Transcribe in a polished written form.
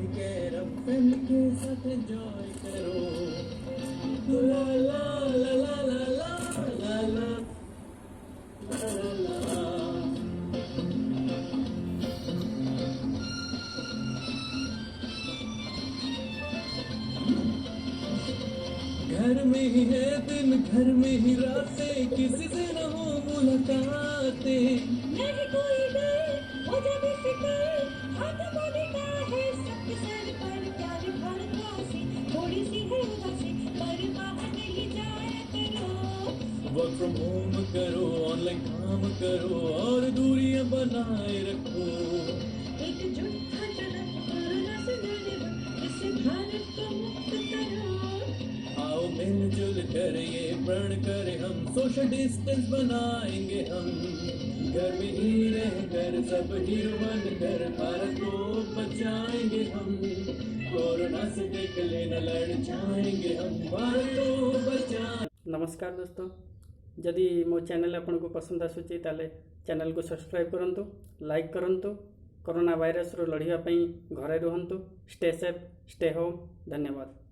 Care अब family के साथ एंजॉय करो। ला ला ला ला ला ला ला ला ला। घर में ही है दिन, घर में ही रातें, किसी से न हो मुलाकातें। नहीं कोई डर, हो जाए फिक्र, हाथ मोदी का है सबके सर पर। प्यार भरता सी थोड़ी सी है उदासी, पर बाहर नहीं जाया करो। वर्क फ्रॉम होम करो, ऑनलाइन काम करो और दूरियां बनाए रखो। एकजुट होकर कोरोना से लड़े हो, इस भारत को मुक्त करो। आओ मिलजुल कर ये प्रण करें हम, सोशल डिस्टेंस बनाएंगे हम। घर में ही रहकर सब हीरो बनकर भारत को बचाएंगे हम। कोरोना से देख लेना लड़ जाएंगे हम, भारत को बचा। नमस्कार दोस्तों, जदि मो चैनल आपन को पसंद आसुची ताले चैनल को सब्सक्राइब करंतु, लाइक करंतु। कोरोना वायरस रो लड़िया पई घरे रहंतु। Stay safe, stay home. धन्यवाद।